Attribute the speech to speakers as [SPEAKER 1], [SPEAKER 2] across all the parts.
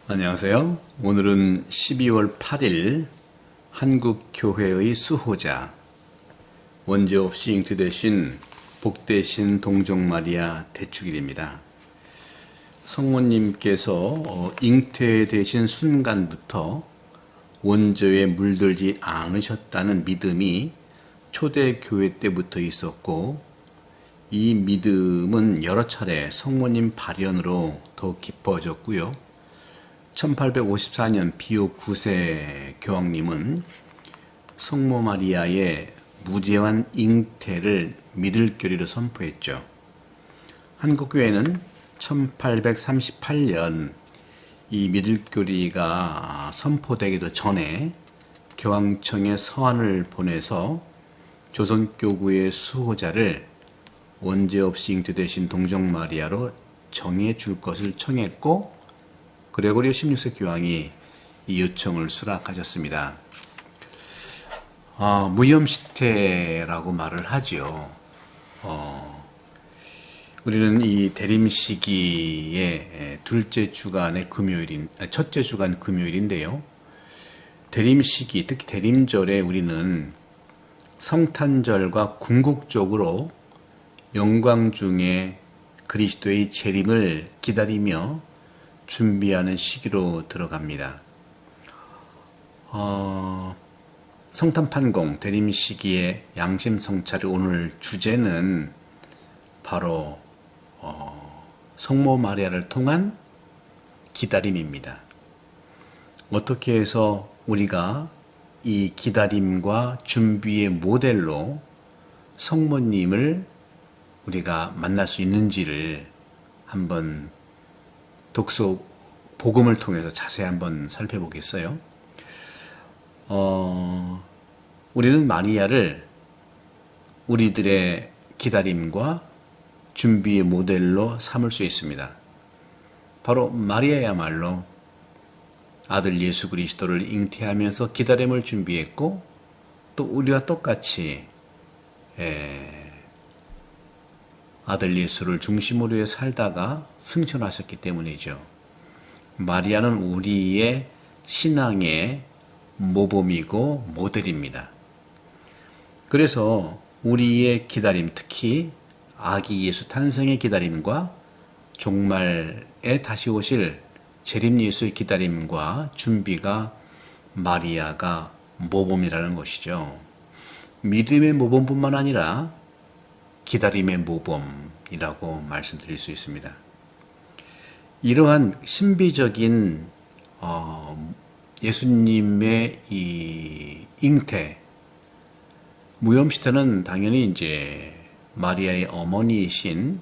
[SPEAKER 1] 안녕하세요. 오늘은 12월 8일 한국교회의 수호자 원죄 없이 잉태되신 복되신 동정마리아 대축일입니다. 성모님께서 잉태되신 순간부터 원죄에 물들지 않으셨다는 믿음이 초대교회 때부터 있었고, 이 믿음은 여러 차례 성모님 발현으로 더욱 깊어졌고요. 1854년 비오 9세 교황님은 성모 마리아의 무죄한 잉태를 믿을 교리로 선포했죠. 한국교회는 1838년 이 믿을 교리가 선포되기도 전에 교황청에 서한을 보내서 조선교구의 수호자를 원죄 없이 잉태되신 동정마리아로 정해줄 것을 청했고, 그레고리 16세 교황이 이 요청을 수락하셨습니다. 무염시태라고 말을 하죠. 우리는 이 대림 시기의 첫째 주간 금요일인데요. 대림 시기, 특히 대림절에 우리는 성탄절과 궁극적으로 영광 중에 그리스도의 재림을 기다리며 준비하는 시기로 들어갑니다. 성탄판공 대림 시기의 양심성찰의 오늘 주제는 바로 성모 마리아를 통한 기다림입니다. 어떻게 해서 우리가 이 기다림과 준비의 모델로 성모님을 우리가 만날 수 있는지를 한번 독서 복음을 통해서 자세히 한번 살펴보겠어요. 우리는 마리아를 우리들의 기다림과 준비의 모델로 삼을 수 있습니다. 바로 마리아야말로 아들 예수 그리스도를 잉태하면서 기다림을 준비했고, 또 우리와 똑같이 아들 예수를 중심으로 해 살다가 승천하셨기 때문이죠. 마리아는 우리의 신앙의 모범이고 모델입니다. 그래서 우리의 기다림, 특히 아기 예수 탄생의 기다림과 종말에 다시 오실 재림 예수의 기다림과 준비가 마리아가 모범이라는 것이죠. 믿음의 모범뿐만 아니라 기다림의 모범이라고 말씀드릴 수 있습니다. 이러한 신비적인 예수님의 이 잉태, 무염시태는 당연히 이제 마리아의 어머니이신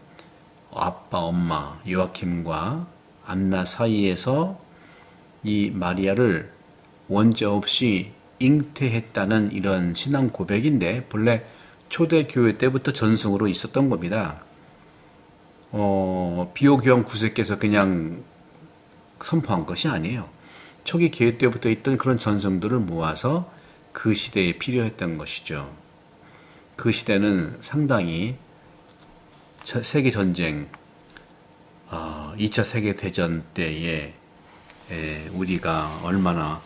[SPEAKER 1] 아빠, 엄마 요아킴과 안나 사이에서 이 마리아를 원죄 없이 잉태했다는 이런 신앙 고백인데, 본래 초대교회 때부터 전승으로 있었던 겁니다. 비오 교황 9세께서 그냥 선포한 것이 아니에요. 초기 교회 때부터 있던 그런 전승들을 모아서 그 시대에 필요했던 것이죠. 그 시대는 상당히 세계전쟁, 2차 세계대전 때에 우리가 얼마나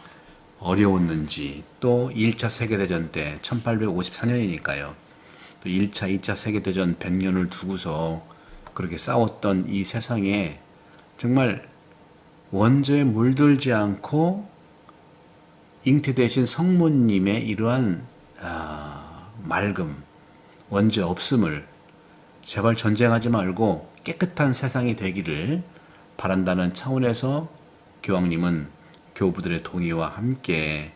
[SPEAKER 1] 어려웠는지, 또 1차 세계대전 때 1854년이니까요. 또 1차, 2차 세계대전 100년을 두고서 그렇게 싸웠던 이 세상에 정말 원죄에 물들지 않고 잉태되신 성모님의 이러한 맑음, 원죄 없음을 제발 전쟁하지 말고 깨끗한 세상이 되기를 바란다는 차원에서 교황님은 교부들의 동의와 함께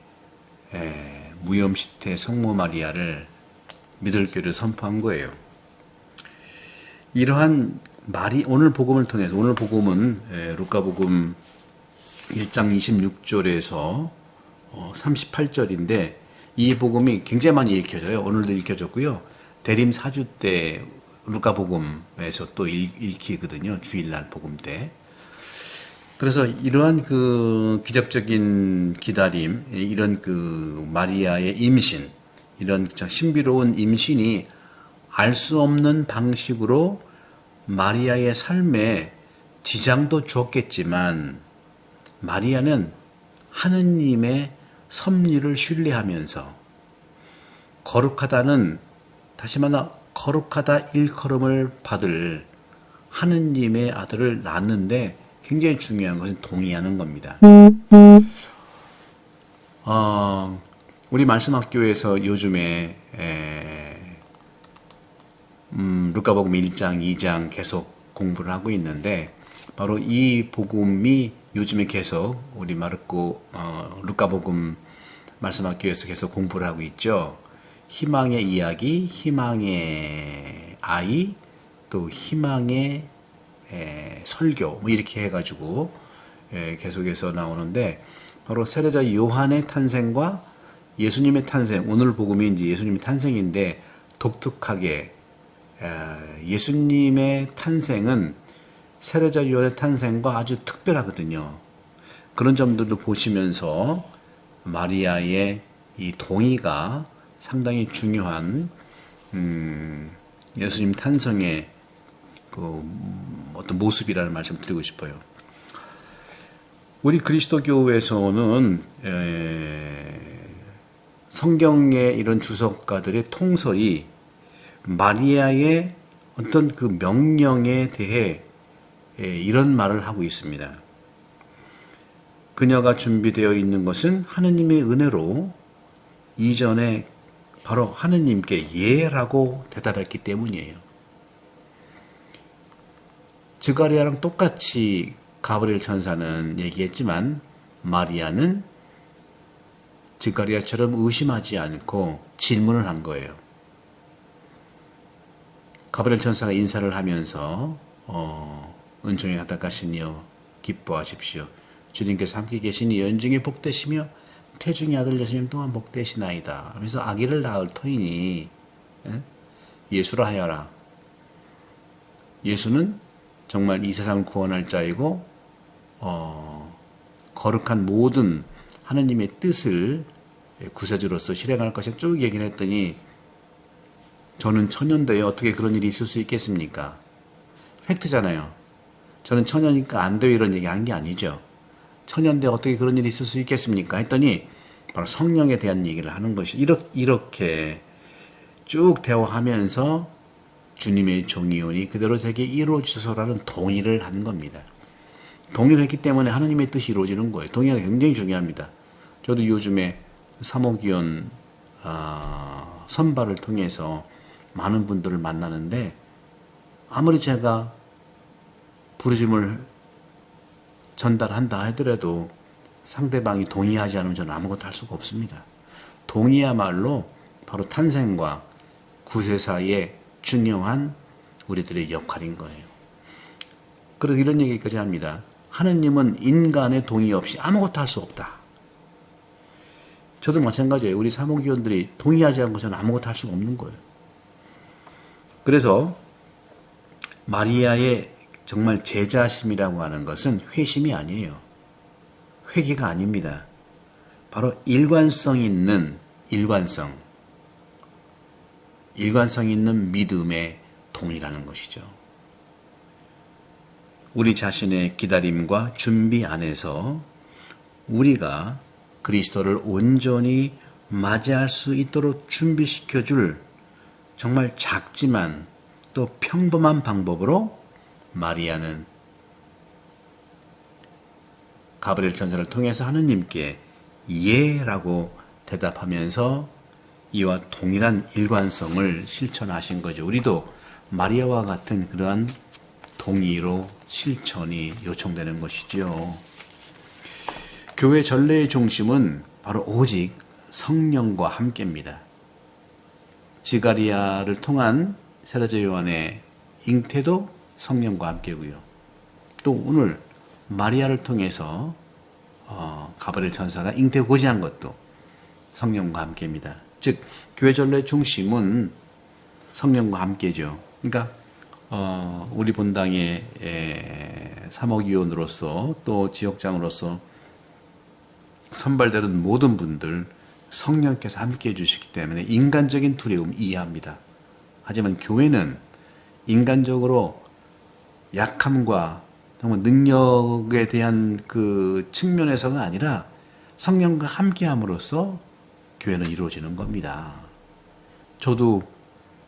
[SPEAKER 1] 무염시태 성모 마리아를 믿을 교리를 선포한 거예요. 이러한 오늘 복음을 통해서, 오늘 복음은 루카복음 1장 26절에서 38절인데 이 복음이 굉장히 많이 읽혀져요. 오늘도 읽혀졌고요. 대림 4주 때 루카복음에서 또 읽히거든요. 주일날 복음 때. 그래서 이러한 그 기적적인 기다림, 이런 그 마리아의 임신, 이런 신비로운 임신이 알 수 없는 방식으로 마리아의 삶에 지장도 주었겠지만 마리아는 하느님의 섭리를 신뢰하면서 거룩하다는, 다시 말해 거룩하다 일컬음을 받을 하느님의 아들을 낳는데 굉장히 중요한 것은 동의하는 겁니다. 우리 말씀학교에서 요즘에 루카복음 1장, 2장 계속 공부를 하고 있는데, 바로 이 복음이 요즘에 계속 우리 루카복음 말씀학교에서 계속 공부를 하고 있죠. 희망의 이야기, 희망의 아이, 또 희망의 설교, 뭐 이렇게 해가지고 계속해서 나오는데, 바로 세례자 요한의 탄생과 예수님의 탄생, 오늘 복음이 이제 예수님의 탄생인데, 독특하게 예수님의 탄생은 세례자 요한의 탄생과 아주 특별하거든요. 그런 점들도 보시면서 마리아의 이 동의가 상당히 중요한 예수님 탄생의 그 어떤 모습이라는 말씀을 드리고 싶어요. 우리 그리스도교에서는 성경의 이런 주석가들의 통설이 마리아의 어떤 그 명령에 대해 이런 말을 하고 있습니다. 그녀가 준비되어 있는 것은 하느님의 은혜로 이전에 바로 하느님께 예라고 대답했기 때문이에요. 스가랴랑 똑같이 가브리엘 천사는 얘기했지만 마리아는 스가랴처럼 의심하지 않고 질문을 한 거예요. 가브리엘 천사가 인사를 하면서 은총에 가득하시니여 기뻐하십시오. 주님께서 함께 계시니 연중에 복되시며 태중의 아들 예수님 또한 복되시나이다 하면서 아기를 낳을 터이니 예수라 하여라. 예수는 정말 이 세상을 구원할 자이고 거룩한 모든 하느님의 뜻을 구세주로서 실행할 것을 쭉 얘기를 했더니, 저는 천년대에 어떻게 그런 일이 있을 수 있겠습니까? 팩트잖아요. 저는 천년이니까 안 돼요 이런 얘기 한 게 아니죠. 천년대에 어떻게 그런 일이 있을 수 있겠습니까? 했더니 바로 성령에 대한 얘기를 하는 것이, 이렇게 쭉 대화하면서 주님의 종이오니 그대로 제게 이루어지소서라는 동의를 한 겁니다. 동의를 했기 때문에 하나님의 뜻이 이루어지는 거예요. 동의가 굉장히 중요합니다. 저도 요즘에 사모기원 선발을 통해서 많은 분들을 만나는데, 아무리 제가 부르심을 전달한다 하더라도 상대방이 동의하지 않으면 저는 아무것도 할 수가 없습니다. 동의야말로 바로 탄생과 구세 사이에 중요한 우리들의 역할인 거예요. 그래서 이런 얘기까지 합니다. 하느님은 인간의 동의 없이 아무것도 할 수 없다. 저도 마찬가지예요. 우리 사모기원들이 동의하지 않고 저는 아무것도 할 수가 없는 거예요. 그래서 마리아의 정말 제자심이라고 하는 것은 회심이 아니에요. 회개가 아닙니다. 바로 일관성 있는 믿음의 동의라는 것이죠. 우리 자신의 기다림과 준비 안에서 우리가 그리스도를 온전히 맞이할 수 있도록 준비시켜줄 정말 작지만 또 평범한 방법으로 마리아는 가브리엘 천사를 통해서 하느님께 예라고 대답하면서 이와 동일한 일관성을 실천하신 거죠. 우리도 마리아와 같은 그러한 동의로 실천이 요청되는 것이지요. 교회 전례의 중심은 바로 오직 성령과 함께입니다. 스가랴를 통한 세례자 요한의 잉태도 성령과 함께고요. 또 오늘 마리아를 통해서 가브리엘 천사가 잉태 고지한 것도 성령과 함께입니다. 즉 교회 전례의 중심은 성령과 함께죠. 그러니까 우리 본당의 사목위원으로서 또 지역장으로서 선발되는 모든 분들 성령께서 함께해 주시기 때문에 인간적인 두려움 이해합니다. 하지만 교회는 인간적으로 약함과 정말 능력에 대한 그 측면에서가 아니라 성령과 함께함으로써 교회는 이루어지는 겁니다. 저도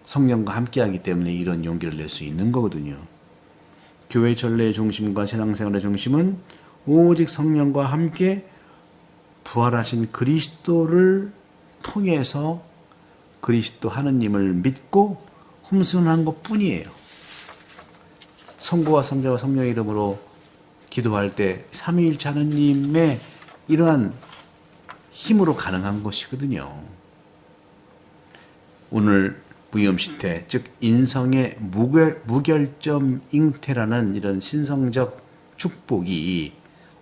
[SPEAKER 1] 성령과 함께하기 때문에 이런 용기를 낼 수 있는 거거든요. 교회 전례의 중심과 신앙생활의 중심은 오직 성령과 함께 부활하신 그리스도를 통해서 그리스도 하느님을 믿고 험순한 것뿐이에요. 성부와 성자와 성령의 이름으로 기도할 때 삼위일체 하느님의 이러한 힘으로 가능한 것이거든요. 오늘 무염시태, 즉 인성의 무결점 잉태라는 이런 신성적 축복이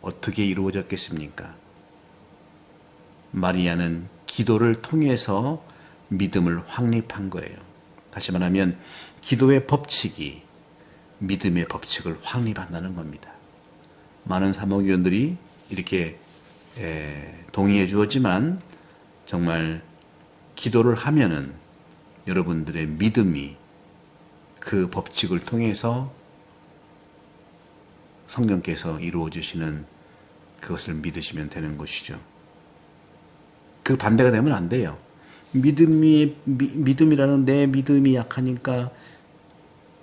[SPEAKER 1] 어떻게 이루어졌겠습니까? 마리아는 기도를 통해서 믿음을 확립한 거예요. 다시 말하면 기도의 법칙이 믿음의 법칙을 확립한다는 겁니다. 많은 사목위원들이 이렇게 동의해 주었지만 정말 기도를 하면은 여러분들의 믿음이 그 법칙을 통해서 성령께서 이루어 주시는 그것을 믿으시면 되는 것이죠. 그 반대가 되면 안 돼요. 믿음이라는 내 믿음이 약하니까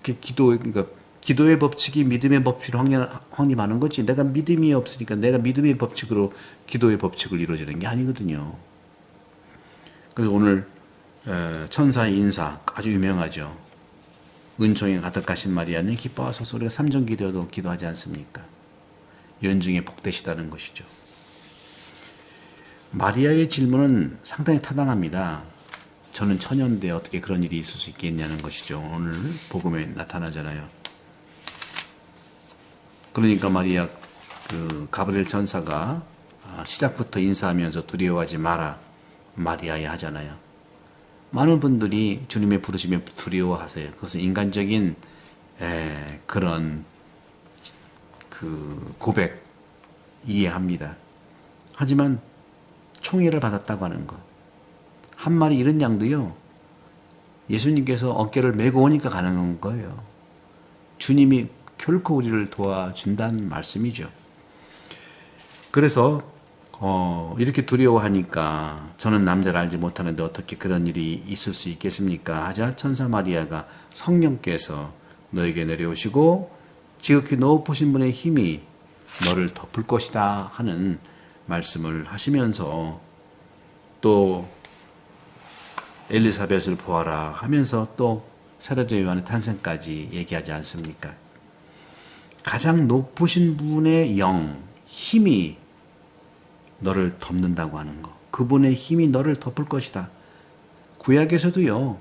[SPEAKER 1] 그러니까 기도의 법칙이 믿음의 법칙을 확립하는 거지. 내가 믿음이 없으니까 내가 믿음의 법칙으로 기도의 법칙을 이루어지는 게 아니거든요. 그래서 오늘 천사의 인사 아주 유명하죠. 은총이 가득하신 마리아는 기뻐하소서. 우리가 삼정기도도 기도하지 않습니까? 연중에 복되시다는 것이죠. 마리아의 질문은 상당히 타당합니다. 저는 처녀인데 어떻게 그런 일이 있을 수 있겠냐는 것이죠. 오늘 복음에 나타나잖아요. 그러니까 마리아 가브리엘 천사가 시작부터 인사하면서 두려워하지 마라 마리아에 하잖아요. 많은 분들이 주님의 부르심에 두려워하세요. 그것은 인간적인 그런 고백 이해합니다. 하지만 총애를 받았다고 하는 것. 한 마리 이런 양도요. 예수님께서 어깨를 메고 오니까 가능한 거예요. 주님이 결코 우리를 도와준다는 말씀이죠. 그래서 이렇게 두려워하니까 저는 남자를 알지 못하는데 어떻게 그런 일이 있을 수 있겠습니까? 하자 천사 마리아가 성령께서 너에게 내려오시고 지극히 높으신 분의 힘이 너를 덮을 것이다 하는 말씀을 하시면서 또 엘리사벳을 보아라 하면서 또 사라져 요한의 탄생까지 얘기하지 않습니까? 가장 높으신 분의 영, 힘이 너를 덮는다고 하는 거. 그분의 힘이 너를 덮을 것이다. 구약에서도요.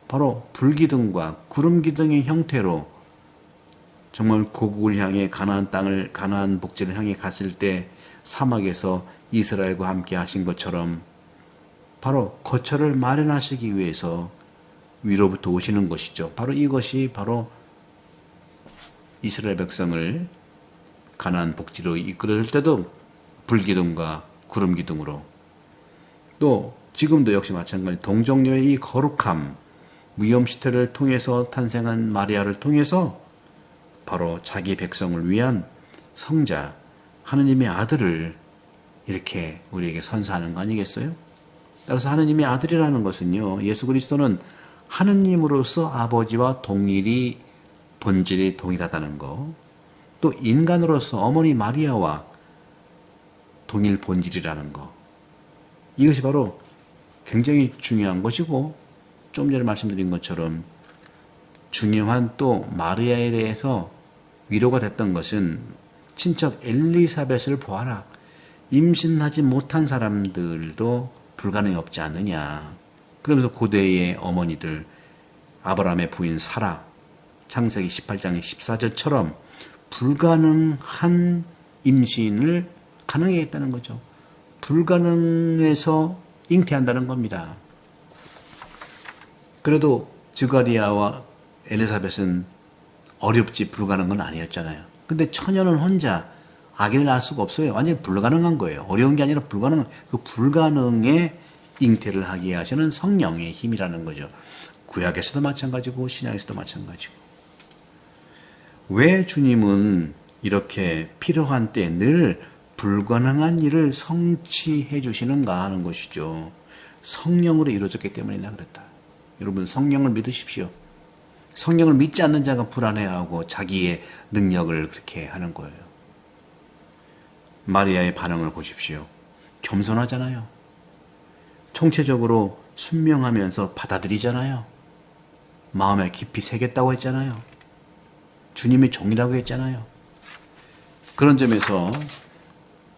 [SPEAKER 1] 바로 불기둥과 구름기둥의 형태로 정말 고국을 향해 가나안 복지를 향해 갔을 때 사막에서 이스라엘과 함께 하신 것처럼 바로 거처를 마련하시기 위해서 위로부터 오시는 것이죠. 바로 이것이 바로 이스라엘 백성을 가나안 복지로 이끌을 때도 불기둥과 구름기둥으로 또 지금도 역시 마찬가지 동정녀의 이 거룩함 무염시태를 통해서 탄생한 마리아를 통해서 바로 자기 백성을 위한 성자 하느님의 아들을 이렇게 우리에게 선사하는 거 아니겠어요? 따라서 하느님의 아들이라는 것은요. 예수 그리스도는 하느님으로서 아버지와 동일이 본질이 동일하다는 거. 또 인간으로서 어머니 마리아와 동일 본질이라는 거. 이것이 바로 굉장히 중요한 것이고 좀 전에 말씀드린 것처럼 중요한 또 마리아에 대해서 위로가 됐던 것은 친척 엘리사벳을 보아라. 임신하지 못한 사람들도 불가능이 없지 않느냐. 그러면서 고대의 어머니들 아브라함의 부인 사라 창세기 18장 14절처럼 불가능한 임신을 가능하게 했다는 거죠. 불가능해서 잉태한다는 겁니다. 그래도 드가리아와 엘리사벳은 어렵지 불가능한 건 아니었잖아요. 근데 처녀는 혼자 아기를 낳을 수가 없어요. 완전히 불가능한 거예요. 어려운 게 아니라 불가능한, 그 불가능에 잉태를 하게 하시는 성령의 힘이라는 거죠. 구약에서도 마찬가지고 신약에서도 마찬가지고. 왜 주님은 이렇게 필요한 때 늘 불가능한 일을 성취해 주시는가 하는 것이죠. 성령으로 이루어졌기 때문이나 그랬다. 여러분 성령을 믿으십시오. 성령을 믿지 않는 자가 불안해하고 자기의 능력을 그렇게 하는 거예요. 마리아의 반응을 보십시오. 겸손하잖아요. 총체적으로 순명하면서 받아들이잖아요. 마음에 깊이 새겼다고 했잖아요. 주님의 종이라고 했잖아요. 그런 점에서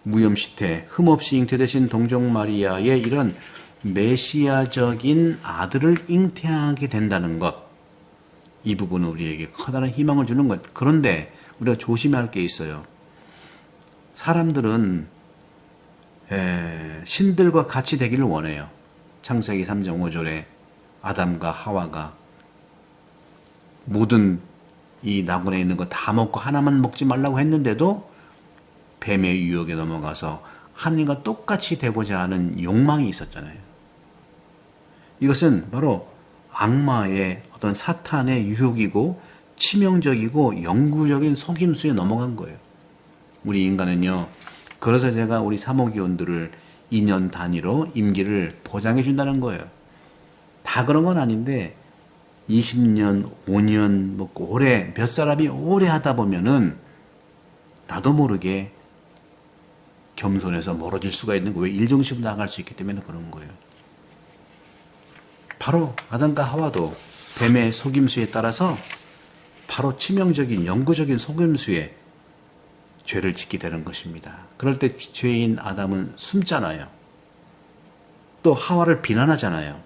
[SPEAKER 1] 무염시태, 흠없이 잉태되신 동정 마리아의 이런 메시아적인 아들을 잉태하게 된다는 것, 이 부분은 우리에게 커다란 희망을 주는 것. 그런데 우리가 조심해야 할 게 있어요. 사람들은 신들과 같이 되기를 원해요. 창세기 3장 5절에 아담과 하와가 모든 이 나무에 있는 거 다 먹고 하나만 먹지 말라고 했는데도 뱀의 유혹에 넘어가서 하나님과 똑같이 되고자 하는 욕망이 있었잖아요. 이것은 바로 악마의 어떤 사탄의 유혹이고 치명적이고 영구적인 속임수에 넘어간 거예요. 우리 인간은요. 그래서 제가 우리 사모기원들을 2년 단위로 임기를 보장해 준다는 거예요. 다 그런 건 아닌데 20년, 5년, 뭐 오래 몇 사람이 오래 하다 보면은 나도 모르게 겸손해서 멀어질 수가 있는 거예요. 왜 일정식으로 나갈 수 있기 때문에 그런 거예요. 바로 아담과 하와도 뱀의 속임수에 따라서 바로 치명적인 영구적인 속임수에 죄를 짓게 되는 것입니다. 그럴 때 죄인 아담은 숨잖아요. 또 하와를 비난하잖아요.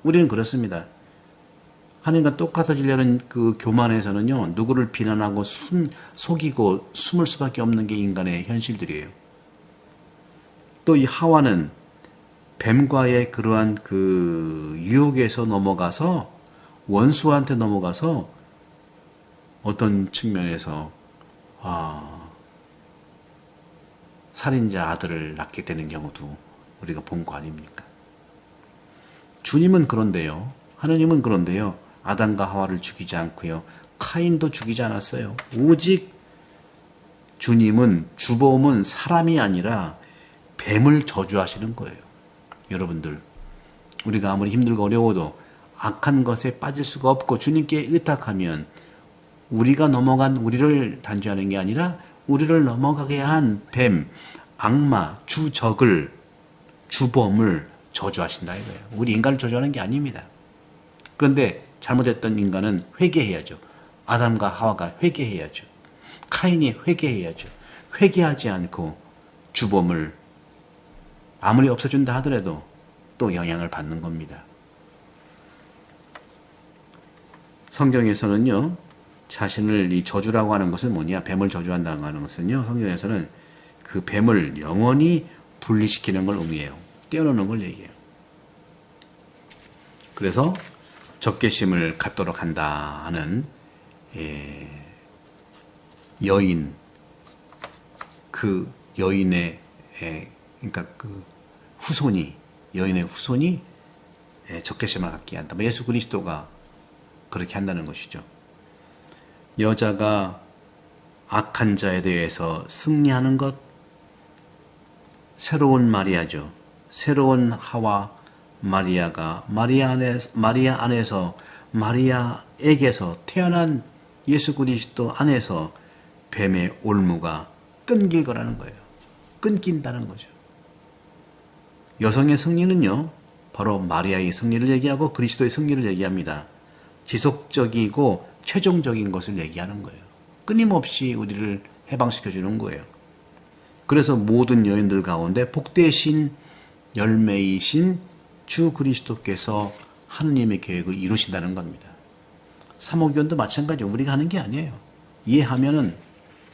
[SPEAKER 1] 우리는 그렇습니다. 하나님과 똑같아지려는 그 교만에서는요, 누구를 비난하고 속이고 숨을 수밖에 없는 게 인간의 현실들이에요. 또 이 하와는 뱀과의 그러한 그 유혹에서 넘어가서 원수한테 넘어가서 어떤 측면에서 살인자 아들을 낳게 되는 경우도 우리가 본 거 아닙니까? 주님은 그런데요. 하나님은 그런데요. 아담과 하와를 죽이지 않고요. 카인도 죽이지 않았어요. 오직 주님은 주범은 사람이 아니라 뱀을 저주하시는 거예요. 여러분들, 우리가 아무리 힘들고 어려워도 악한 것에 빠질 수가 없고 주님께 의탁하면 우리가 넘어간 우리를 단죄하는 게 아니라 우리를 넘어가게 한 뱀, 악마, 주적을, 주범을 저주하신다 이거예요. 우리 인간을 저주하는 게 아닙니다. 그런데 잘못했던 인간은 회개해야죠. 아담과 하와가 회개해야죠. 카인이 회개해야죠. 회개하지 않고 주범을 아무리 없어준다 하더라도 또 영향을 받는 겁니다. 성경에서는요, 자신을 이 저주라고 하는 것은 뭐냐? 뱀을 저주한다고 하는 것은요, 성경에서는 그 뱀을 영원히 분리시키는 걸 의미해요. 떼어놓는 걸 얘기해요. 그래서 적개심을 갖도록 한다 하는 여인, 그 여인의 그러니까 그 후손이, 여인의 후손이 적개심을 갖게 한다. 예수 그리스도가 그렇게 한다는 것이죠. 여자가 악한 자에 대해서 승리하는 것, 새로운 마리아죠. 새로운 하와 마리아가 마리아 안에서 마리아에게서 태어난 예수 그리스도 안에서 뱀의 올무가 끊길 거라는 거예요. 끊긴다는 거죠. 여성의 승리는요, 바로 마리아의 승리를 얘기하고 그리스도의 승리를 얘기합니다. 지속적이고 최종적인 것을 얘기하는 거예요. 끊임없이 우리를 해방시켜주는 거예요. 그래서 모든 여인들 가운데 복되신 열매이신 주 그리스도께서 하느님의 계획을 이루신다는 겁니다. 사모기원도 마찬가지예요. 우리가 하는 게 아니에요. 이해하면은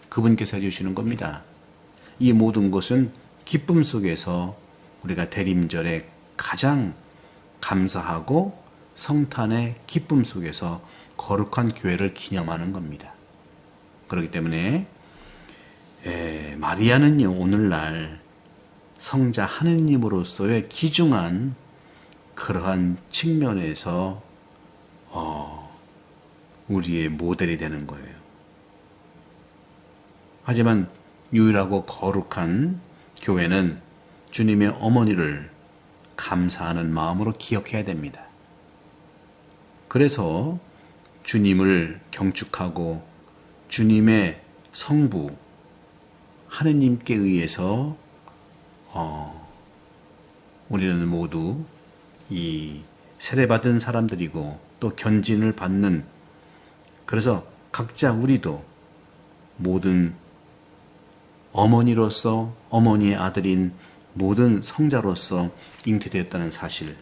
[SPEAKER 1] 그분께서 해주시는 겁니다. 이 모든 것은 기쁨 속에서 우리가 대림절에 가장 감사하고 성탄의 기쁨 속에서 거룩한 교회를 기념하는 겁니다. 그렇기 때문에 마리아는요, 오늘날 성자 하느님으로서의 귀중한 그러한 측면에서 우리의 모델이 되는 거예요. 하지만 유일하고 거룩한 교회는 주님의 어머니를 감사하는 마음으로 기억해야 됩니다. 그래서 주님을 경축하고 주님의 성부 하느님께 의해서 우리는 모두 이 세례받은 사람들이고 또 견진을 받는, 그래서 각자 우리도 모든 어머니로서 어머니의 아들인 모든 성자로서 잉태되었다는 사실,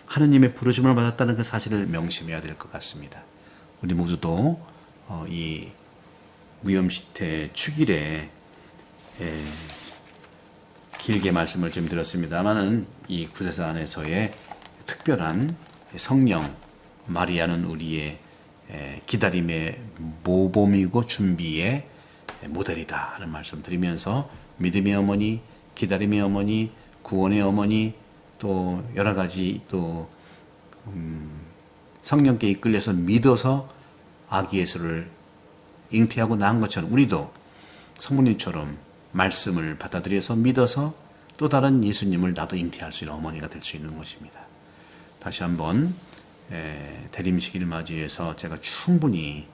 [SPEAKER 1] 하느님의 부르심을 받았다는 그 사실을 명심해야 될 것 같습니다. 우리 모두도 이 무염시태 축일에 길게 말씀을 좀 드렸습니다만은 이 구세사 안에서의 특별한 성령 마리아는 우리의 기다림의 모범이고 준비의 모델이다 하는 말씀 드리면서 믿음의 어머니, 기다림의 어머니, 구원의 어머니, 또 여러 가지 또 성령께 이끌려서 믿어서 아기 예수를 잉태하고 낳은 것처럼 우리도 성모님처럼 말씀을 받아들여서 믿어서 또 다른 예수님을 나도 잉태할 수 있는 어머니가 될 수 있는 것입니다. 다시 한번 대림식일 맞이해서 제가 충분히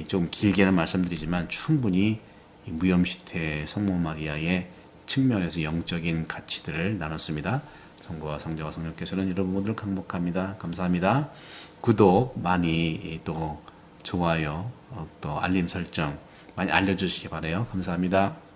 [SPEAKER 1] 좀 길게는 말씀드리지만 충분히 무염시태 성모 마리아의 측면에서 영적인 가치들을 나눴습니다. 성부와 성자와 성령께서는 여러분 모두를 강복합니다. 감사합니다. 구독 많이 또 좋아요 또 알림 설정 많이 알려주시기 바라요. 감사합니다.